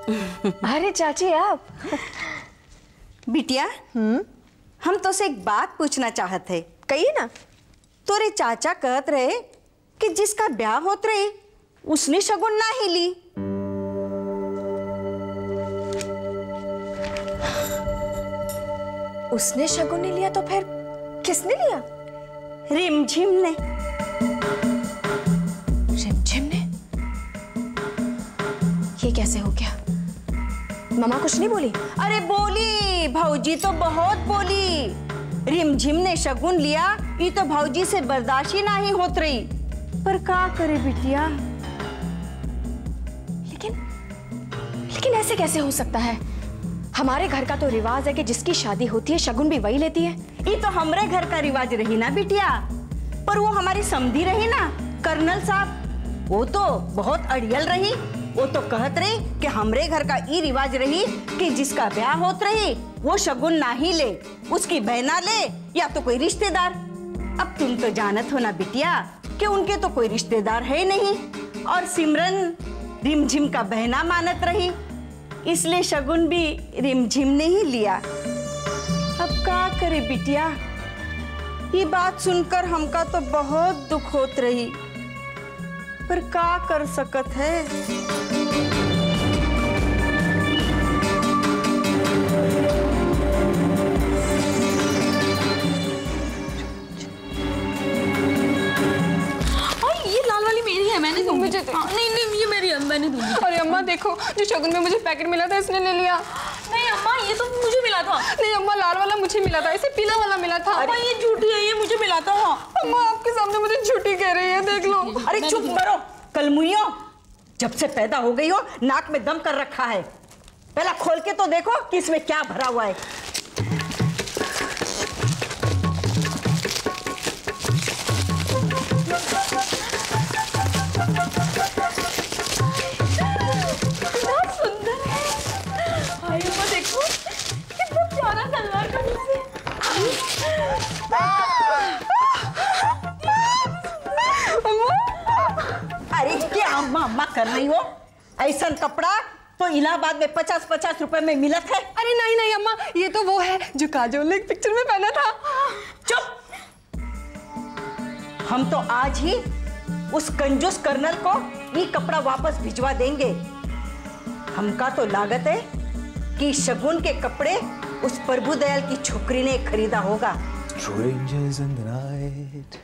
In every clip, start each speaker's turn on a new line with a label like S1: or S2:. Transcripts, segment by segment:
S1: अरे चाची आप।
S2: बिटिया हम तो से एक बात पूछना चाहत है।
S1: कहिए ना।
S2: तोरे चाचा कहत रहे कि जिसका ब्याह होत रहे उसने शगुन ना ही ली।
S1: उसने शगुन नहीं लिया तो फिर किसने लिया?
S2: रिमझिम ने।
S1: रिमझिम ने? ये कैसे हो गया? मामा कुछ नहीं बोली?
S2: अरे बोली, भौजी तो बहुत बोली। रिमझिम ने शगुन लिया, ये तो भौजी से बर्दाश्त ही नहीं होत रही। पर क्या करे बिटिया।
S1: लेकिन ऐसे कैसे हो सकता है? हमारे घर का तो रिवाज है कि जिसकी शादी होती है शगुन भी वही लेती है।
S2: ये तो हमारे घर का रिवाज रही ना बिटिया, पर वो हमारी समधी रही ना कर्नल साहब, वो तो बहुत अड़ियल रही। वो तो कहत रही कि हमरे घर का ये रिवाज रही कि जिसका ब्याह होत रही वो शगुन ना ही ले, उसकी बहना ले या तो कोई रिश्तेदार। अब तुम तो जानत हो ना बिटिया कि उनके तो कोई रिश्तेदार है नहीं, और सिमरन रिमझिम का बहना मानत रही, इसलिए शगुन भी रिमझिम ने ही लिया। अब क्या करे बिटिया, ये बात सुनकर हमका तो बहुत दुख होत रही, पर क्या कर सकत है।
S3: ये लाल वाली मेरी है, मैंने दूंगी। मुझे नहीं नहीं, ये मेरी है, मैंने दूंगी।
S1: अरे अम्मा देखो, जो शगुन में मुझे पैकेट मिला था इसने ले लिया।
S3: नहीं अम्मा, ये तो मुझे मिला था।
S1: नहीं अम्मा, लाल वाला मुझे मिला था, इसे पीला वाला मिला था।
S3: अम्मा ये झूठी है, ये मुझे मिला था।
S1: अम्मा आपके सामने मुझे झूठी कह रही है, देख लो।
S2: अरे चुप करो कलमुइयो, जब से पैदा हो गई हो नाक में दम कर रखा है। पहला खोल के तो देखो कि इसमें क्या भरा हुआ है। अरे क्या अम्मा अम्मा कर रही हो? ऐसा कपड़ा तो इलाहाबाद में 50-50 रुपए में मिलत है।
S1: अरे नहीं नहीं अम्मा, ये तो वो है जो काजोल ने एक पिक्चर में पहना था।
S2: चुप। हम तो आज ही उस कंजूस कर्नल को ये कपड़ा वापस भिजवा देंगे। हमका तो लागत है कि शगुन के कपड़े उस प्रभु दयाल की छोकरी ने खरीदा होगा।
S4: Strangers in the night,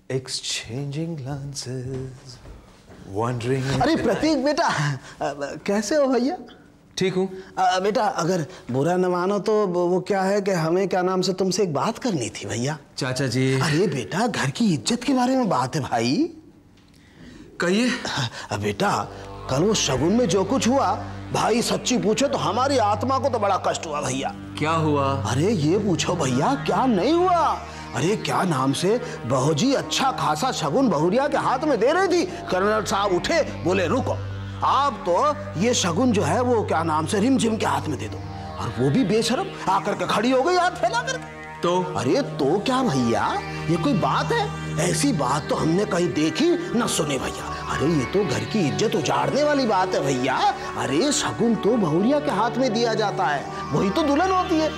S4: exchanging glances, wondering.
S5: अरे प्रतीक बेटा, कैसे हो भैया?
S4: ठीक हूँ
S5: बेटा, अगर बुरा न मानो तो वो क्या है कि हमें क्या नाम से तुमसे एक बात करनी थी भैया।
S4: चाचा जी।
S5: अरे बेटा, घर की इज्जत के बारे में बात है भाई।
S4: कहिए।
S5: बेटा, कल वो शगुन में जो कुछ हुआ, भाई सच्ची पूछो तो हमारी आत्मा को तो बड़ा कष्ट हुआ भैया।
S4: क्या हुआ?
S5: अरे ये पूछो भैया, क्या नहीं हुआ? अरे क्या नाम से बहूजी अच्छा खासा शगुन बहुरिया के हाथ में दे रही थी। कर्नल साहब उठे, बोले रुको, आप तो ये शगुन जो है वो क्या नाम से रिमझिम के हाथ में दे दो। और वो भी बेशरम आकर के खड़ी हो गई हाथ फैला करके।
S4: तो
S5: अरे तो क्या भैया, ये कोई बात है? ऐसी बात तो हमने कहीं देखी न सुनी भैया। अरे ये तो घर की इज्जत उजाड़ने वाली बात है भैया। अरे शगुन तो बहुरिया के हाथ में दिया जाता है, वही तो दुल्हन होती है?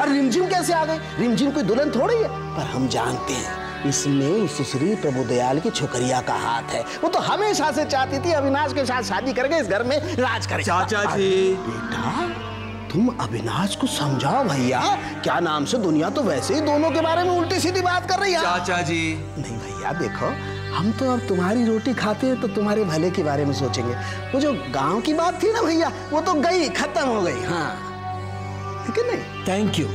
S5: और रिमझिम कैसे आ गई? रिमझिम कोई दुल्हन थोड़ी है। पर हम जानते हैं इसमें सुश्री प्रभुदयाल की छोकरिया का हाथ है। वो तो हमेशा से चाहती थी अविनाश के साथ शादी करके इस घर में राज करे।
S4: चाचा जी।
S5: बेटा तुम अविनाश को समझाओ भैया, क्या नाम से दुनिया तो वैसे ही दोनों के बारे में उल्टी सीधी बात कर रही है।
S4: चाचा जी।
S5: नहीं भैया देखो, हम तो अब तुम्हारी रोटी खाते हैं तो तुम्हारे भले के बारे में सोचेंगे। वो जो गांव की बात थी ना भैया, वो तो गई, खत्म हो गई। हाँ ठीक है नहीं?
S4: Thank you.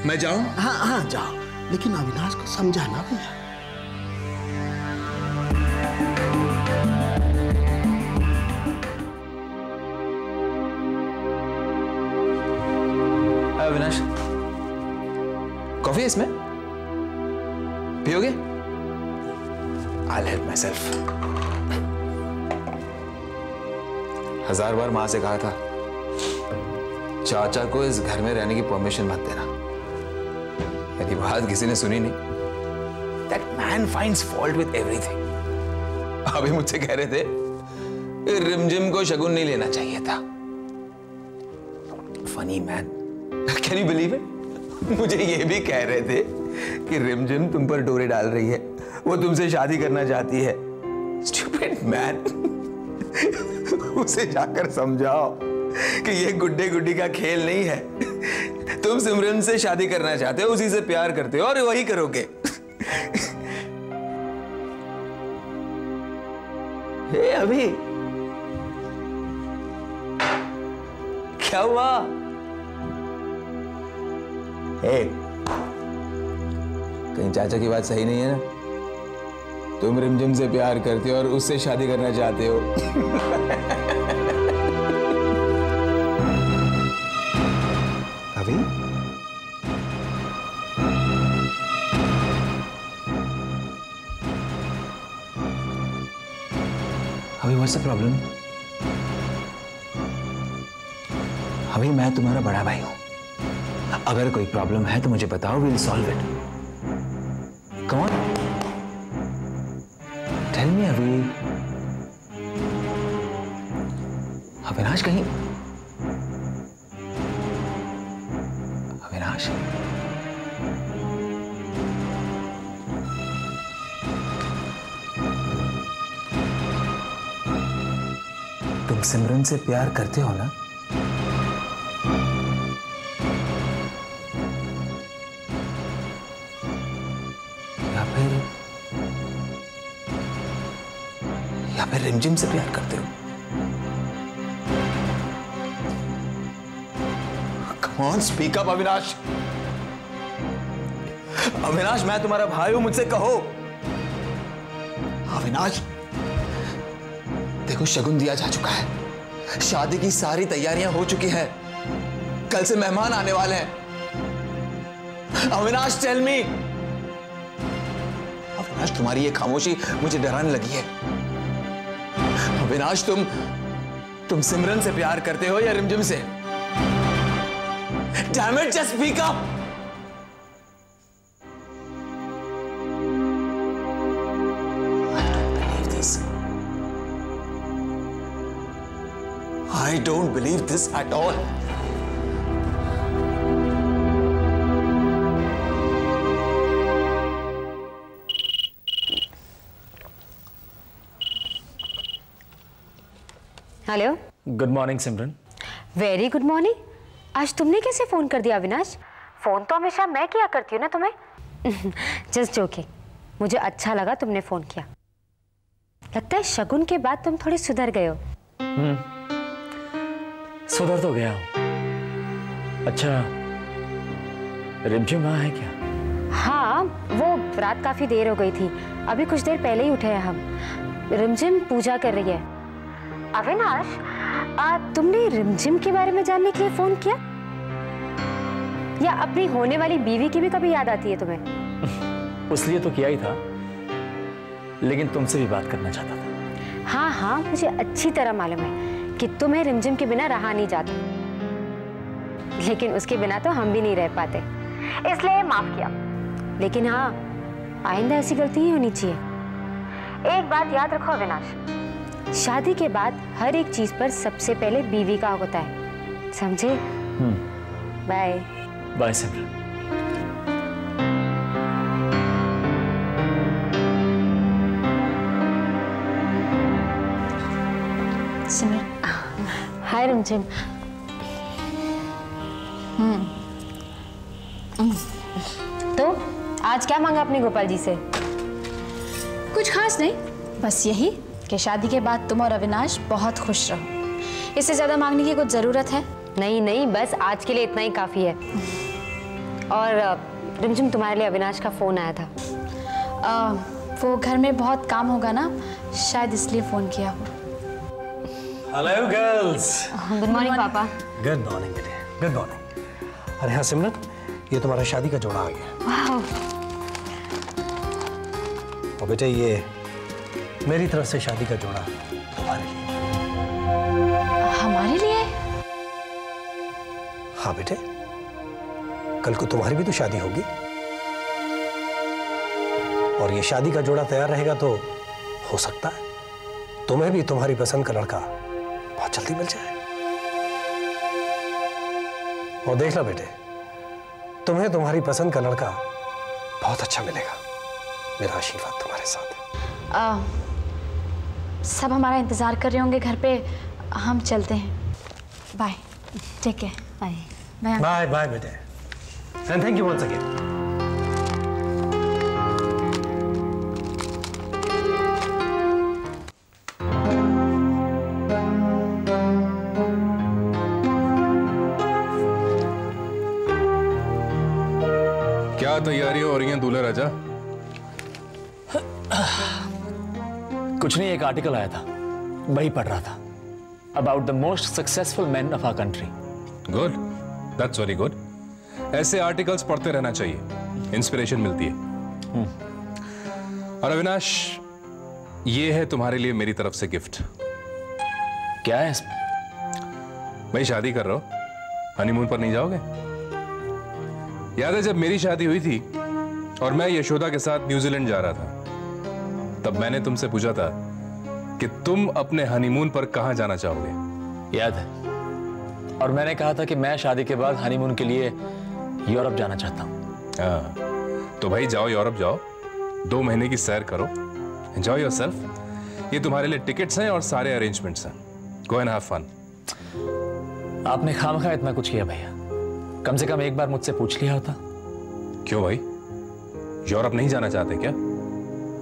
S4: मैं जाऊं?
S5: हाँ हाँ जाओ, लेकिन अविनाश को समझाना भैया।
S4: अविनाश, कॉफी है इसमें? पियोगे? I'll help myself. 1000 बार मां से कहा था चाचा को इस घर में रहने की परमिशन मत देना। मेरी बात किसी ने सुनी नहीं। That man finds fault with everything. अभी मुझसे कह रहे थे रिमझिम को शगुन नहीं लेना चाहिए था। funny, man. Can you believe it? मुझे ये भी कह रहे थे कि रिमझिम तुम पर डोरे डाल रही है, वो तुमसे शादी करना चाहती है। Stupid man. उसे जाकर समझाओ कि ये गुड्डे गुड्डी का खेल नहीं है। तुम सिमरन से शादी करना चाहते हो, उसी से प्यार करते हो और वही करोगे। हे अभी क्या हुआ? हे, कहीं चाचा की बात सही नहीं है ना? तुम रिमझिम से प्यार करते हो और उससे शादी करना चाहते हो।
S6: अभी
S4: what's the problem? अभी मैं तुम्हारा बड़ा भाई हूं। अगर कोई प्रॉब्लम है तो मुझे बताओ, we'll solve it. Come on. Tell me अभी। अविनाश कहीं? अविनाश? तुम सिमरन से प्यार करते हो ना? या फिर रिमझिम से प्यार करते हो? Come on, speak up, Avinash. Avinash, मैं तुम्हारा भाई हूं, मुझसे कहो। अविनाश, देखो शगुन दिया जा चुका है, शादी की सारी तैयारियां हो चुकी हैं, कल से मेहमान आने वाले हैं। Avinash, tell me. अविनाश, तुम्हारी ये खामोशी मुझे डराने लगी है। अविनाश, तुम सिमरन से प्यार करते हो या रिमझिम से? Damn it, just speak up. I don't believe this at all.
S7: Hello.
S8: Good morning Simran.
S7: Very good morning. आज तुमने कैसे फोन कर दिया अविनाश? फोन तो हमेशा मैं किया करती हूँ ना तुम्हें। जस्ट जोकिंग, मुझे अच्छा लगा तुमने फोन किया। लगता है शगुन के बाद तुम थोड़ी सुधर गए हो।
S8: सुधर तो गया हूँ। अच्छा, रिमझिम वहाँ है क्या?
S7: हाँ, वो रात काफी देर हो गई थी, अभी कुछ देर पहले ही उठे हैं हम। रिमझिम पूजा कर रही है। अविनाश, तुमने रिमझिम के बारे में जानने के लिए फोन किया या अपनी होने वाली बीवी की भी कभी याद आती है तुम्हें?
S8: उसलिए तो किया ही था, लेकिन तुमसे भी बात करना चाहता था।
S7: हाँ हाँ, मुझे अच्छी तरह मालूम है कि तुम्हें रिमझिम के बिना रहा नहीं जाता, लेकिन उसके बिना तो हम भी नहीं रह पाते, इसलिए माफ किया। लेकिन हाँ, आइंदा ऐसी गलती ही होनी चाहिए। एक बात याद रखो अविनाश, शादी के बाद हर एक चीज पर सबसे पहले बीवी का होता है, समझे? बाय
S8: बाय सिमरन।
S1: सिमरन।
S7: हाय रिमझिम। तो आज क्या मांगा अपने गोपाल जी से?
S1: कुछ खास नहीं, बस यही कि शादी के बाद तुम और अविनाश बहुत खुश रहो। इससे ज्यादा मांगने की कुछ जरूरत है?
S7: नहीं नहीं, बस आज के लिए इतना ही काफी है। और रिमझिम, तुम्हारे लिए अविनाश का फोन आया था।
S1: वो घर में बहुत काम होगा ना, शायद इसलिए फोन किया हो।
S8: Hello girls.
S7: गुड मॉर्निंग पापा।
S6: गुड मॉर्निंग बेटे, गुड मॉर्निंग। अरे हाँ सिमरन, ये तुम्हारा शादी का जोड़ा आ गया। और बेटे, ये मेरी तरफ से शादी का जोड़ा तुम्हारे लिए।
S1: हमारे लिए?
S6: हाँ बेटे, कल को तुम्हारी भी तो शादी होगी, और ये शादी का जोड़ा तैयार रहेगा तो हो सकता है तुम्हें भी तुम्हारी पसंद का लड़का बहुत जल्दी मिल जाए। और देख लो बेटे, तुम्हें तुम्हारी पसंद का लड़का बहुत अच्छा मिलेगा। मेरा आशीर्वाद तुम्हारे साथ है।
S1: सब हमारा इंतजार कर रहे होंगे घर पे, हम चलते हैं। Bye, take care. Bye
S6: bye bye बेटे, and thank you once again.
S9: क्या तैयारियां हो रही हैं दूल्हे राजा?
S8: कुछ नहीं, एक आर्टिकल आया था, वही पढ़ रहा था, about the most successful man of our country.
S9: Good, that's very good. ऐसे आर्टिकल्स पढ़ते रहना चाहिए, इंस्पिरेशन मिलती है। और अविनाश, ये है तुम्हारे लिए मेरी तरफ से गिफ्ट।
S8: क्या है इसमें?
S9: भाई शादी कर रहा हो, हनीमून पर नहीं जाओगे? याद है जब मेरी शादी हुई थी और मैं यशोदा के साथ न्यूजीलैंड जा रहा था, तब मैंने तुमसे पूछा था कि तुम अपने हनीमून पर कहां जाना चाहोगे?
S8: याद है। और मैंने कहा था कि मैं शादी के बाद हनीमून के लिए यूरोप जाना चाहता हूं।
S9: हाँ, तो भाई जाओ, यूरोप जाओ, 2 महीने की सैर करो, एंजॉय योरसेल्फ। ये तुम्हारे लिए टिकट्स हैं और सारे अरेंजमेंट्स हैं। Go and have fun.
S8: आपने खामखा इतना कुछ किया भैया, कम से कम एक बार मुझसे पूछ लिया होता।
S9: क्यों भाई, यूरोप नहीं जाना चाहते क्या?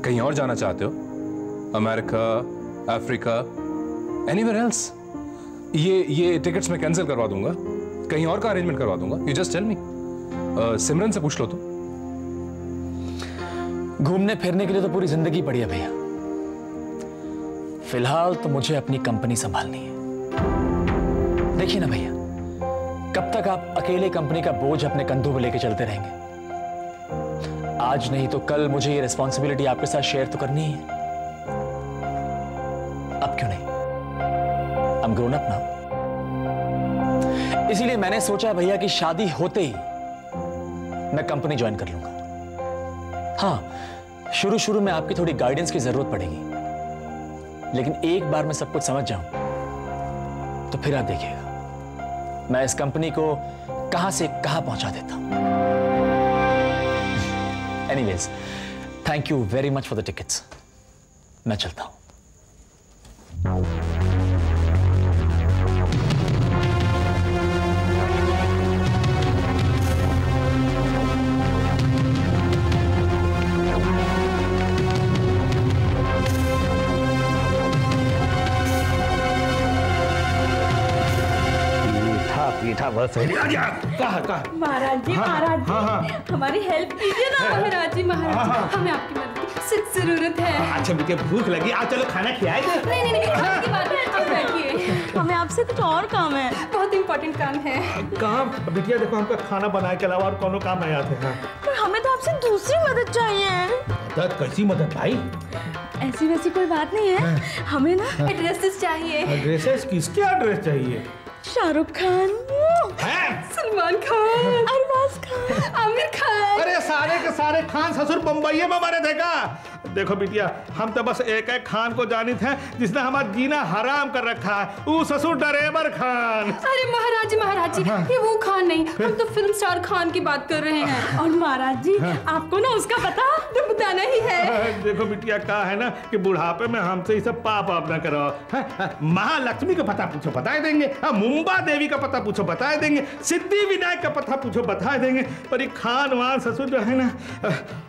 S9: कहीं और जाना चाहते हो? America, Africa, anywhere else? ये टिकट्स मैं कैंसिल करवा दूंगा, कहीं और का अरेंजमेंट करवा दूंगा। You just tell me. Simran से पूछ लो तो।
S8: घूमने फिरने के लिए तो पूरी जिंदगी पड़ी है भैया, फिलहाल तो मुझे अपनी कंपनी संभालनी है। देखिए ना भैया, कब तक आप अकेले कंपनी का बोझ अपने कंधों पर लेके चलते रहेंगे? आज नहीं तो कल मुझे ये रिस्पॉन्सिबिलिटी आपके साथ शेयर तो करनी ही है। अब क्यों नहीं? I am grown up now. इसीलिए मैंने सोचा भैया कि शादी होते ही मैं कंपनी ज्वाइन कर लूंगा। हाँ, शुरू शुरू में आपकी थोड़ी गाइडेंस की जरूरत पड़ेगी, लेकिन एक बार मैं सब कुछ समझ जाऊं तो फिर आप देखिएगा मैं इस कंपनी को कहां से कहां पहुंचा देता हूं। Anyways, thank you very much for the tickets. मैं चलता हूं।
S5: मीठा बस है।
S3: महाराज जी, हमारी हेल्प कीजिए ना। महाराज जी, हमें आपकी मदद की सख्त जरूरत है।
S5: अच्छा मुझे भूख लगी, आज चलो खाना खिलाए दे।
S3: नहीं, खाने की बात है, आप बैठिए। हमें आपसे कुछ और काम है, बहुत इंपॉर्टेंट काम है।
S5: काम? बिटिया देखो, हमका खाना बनाने के अलावा और कोनो काम नहीं आते हैं।
S3: पर हमें तो आपसे दूसरी मदद चाहिए।
S5: मदद? कैसी मदद भाई?
S3: ऐसी वैसी कोई बात नहीं है, हमें ना एड्रेसेस चाहिए।
S5: एड्रेसेस? किसके एड्रेस चाहिए?
S3: शाहरुख खान, सलमान खान, अरबाज खान, आमिर खान।
S5: अरे सारे के सारे खान ससुर बम्बई में मरे थे का? देखो बिटिया, हम तो बस एक खान को जानित हैं जिसने हमारा जीना हराम कर रखा है, वो ससुर ड्राइवर खान।
S3: अरे महाराज जी, ये वो खान नहीं, हम तो फिल्म स्टार खान की बात कर रहे हैं। और महाराज जी, आपको ना उसका पता तो बताना ही है।
S5: देखो बिटिया, कहा है ना कि बुढ़ापे में हमसे ये सब पाप ना करो। महालक्ष्मी का पता पूछो बता देंगे, मुंबा देवी का पता पूछो बता देंगे, सिद्धि विनायक का पता पूछो बता देंगे। पर ये खान वान ससुर जो है ना,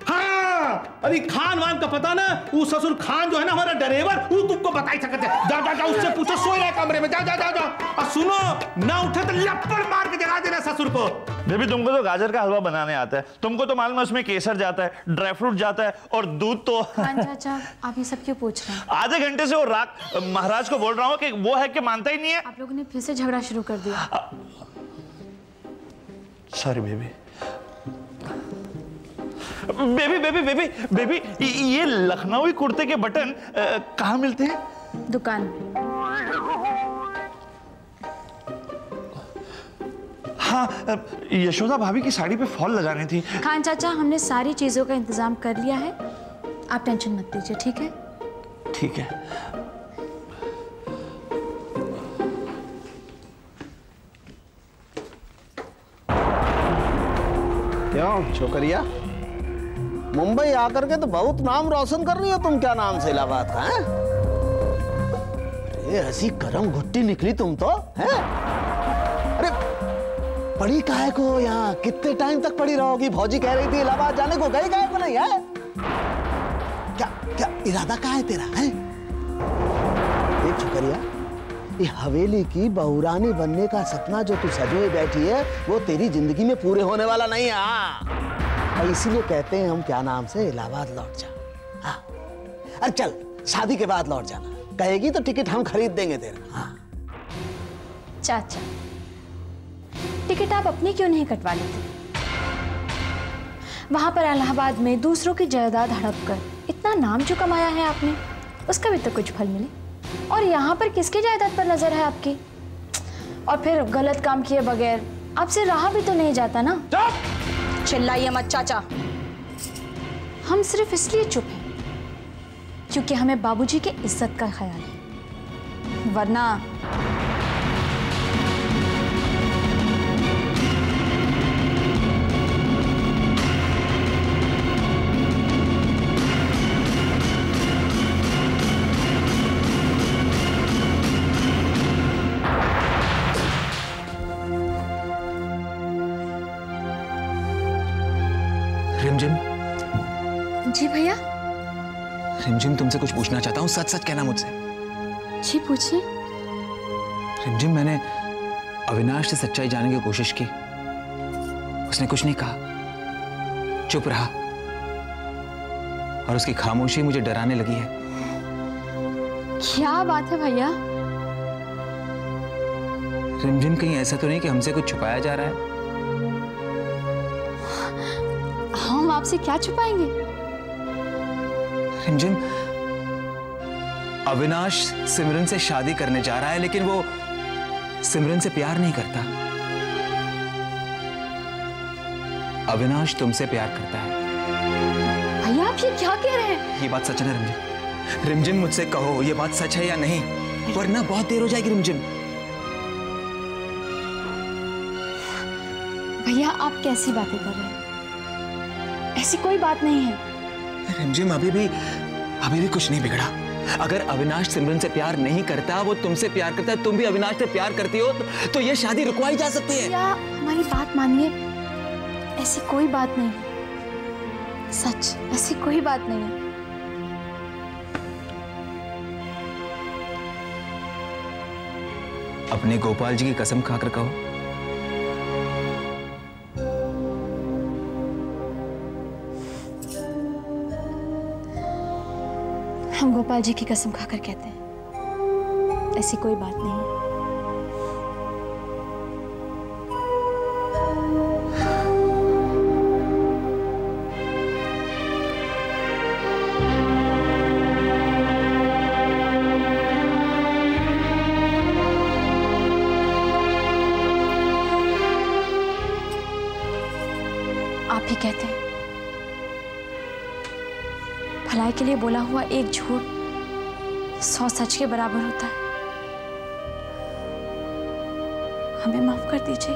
S5: हाँ, अरे खान वान का पता ना, वो ससुर खान जो है ना हमारा ड्राइवर, वो तुमको बता ही सकते। जाओ उससे पूछो, सोए रहे कमरे में, जाओ। और सुनो, ना उठे तो लपड़ मार के जगा देना ससुर को।
S10: बेबी, तुमको तो गाजर का हलवा बनाने आता है, तुमको तो मालूम है उसमें केसर जाता है, ड्राई फ्रूट जाता है और दूध तो।
S1: चाचा, आप ये सब क्यों पूछ रहे हैं?
S10: आधे घंटे से वो महाराज को बोल रहा हूँ कि वो है कि मानता ही नहीं है।
S1: आप लोगों ने फिर से झगड़ा शुरू कर दिया।
S10: Sorry baby. बेबी, ये लखनवी कुर्ते के बटन कहाँ मिलते हैं?
S1: दुकान में।
S10: हाँ, यशोदा भाभी की साड़ी पे फॉल लगानी थी।
S1: खान चाचा, हमने सारी चीजों का इंतजाम कर लिया है, आप टेंशन मत लीजिए, ठीक है?
S10: ठीक है।
S5: क्यों छोकरिया, मुंबई आकर के तो बहुत नाम रोशन कर रही हो तुम। क्या नाम से इलाहाबाद का है? अरे ऐसी करम घुट्टी निकली तुम तो, हैं? अरे पढ़ी काहे को यहाँ? कितने टाइम तक पढ़ी रहोगी? भौजी कह रही थी इलाहाबाद जाने को, गई काहे को नहीं है? क्या क्या इरादा क्या है तेरा, है? देख छोकरिया, ये हवेली की बहुरानी बनने का सपना जो तू सजोए बैठी है वो तेरी जिंदगी में पूरे होने वाला नहीं है। और इसीलिए कहते हैं हम क्या नाम से इलाहाबाद लौट जा। हाँ, अरे चल शादी के बाद लौट जाना, कहेगी तो टिकट हम खरीद देंगे तेरा। हाँ।
S1: चाचा, टिकट आप अपनी क्यों नहीं कटवा लेते? वहां पर इलाहाबाद में दूसरों की जायदाद हड़प कर इतना नाम जो कमाया है आपने, उसका भी तो कुछ फल मिले। और यहाँ पर किसकी जायदाद पर नजर है आपकी? और फिर गलत काम किए बगैर आपसे रहा भी तो नहीं जाता ना। चिल्लाइए मत चाचा। हम सिर्फ इसलिए चुप हैं क्योंकि हमें बाबूजी की इज्जत का ख्याल है, वरना
S4: रिमझिम।
S1: जी भैया।
S4: रिमझिम, तुमसे कुछ पूछना चाहता हूँ, सच सच कहना मुझसे।
S1: जी पूछिए।
S4: रिमझिम, मैंने अविनाश से सच्चाई जानने की कोशिश की, उसने कुछ नहीं कहा, चुप रहा, और उसकी खामोशी मुझे डराने लगी है।
S1: क्या बात है भैया?
S4: रिमझिम, कहीं ऐसा तो नहीं कि हमसे कुछ छुपाया जा रहा है?
S1: हम आपसे क्या छुपाएंगे?
S4: रिमझिम, अविनाश सिमरन से शादी करने जा रहा है, लेकिन वो सिमरन से प्यार नहीं करता। अविनाश तुमसे प्यार करता है।
S1: भैया आप ये क्या कह रहे हैं?
S4: ये बात सच है ना रिमझिम? रिमझिम, मुझसे कहो ये बात सच है या नहीं, वरना बहुत देर हो जाएगी। रिमझिम
S1: भैया, आप कैसी बातें कर रहे हैं? ऐसी कोई बात नहीं है।
S4: रिमझिम, अभी भी कुछ नहीं बिगड़ा। अगर अविनाश सिमरन से प्यार नहीं करता, वो तुमसे प्यार करता है, तुम भी अविनाश से प्यार करती हो, तो ये शादी रुकवाई जा सकती है।
S1: या हमारी बात मानिए, ऐसी कोई बात नहीं है। सच, ऐसी कोई बात नहीं है।
S4: अपने गोपाल जी की कसम खाकर कहो।
S1: हम गोपाल जी की कसम खाकर कहते हैं, ऐसी कोई बात नहीं है। आप ही कहते हैं, भलाई के लिए बोला हुआ एक झूठ 100 सच के बराबर होता है। हमें माफ कर दीजिए।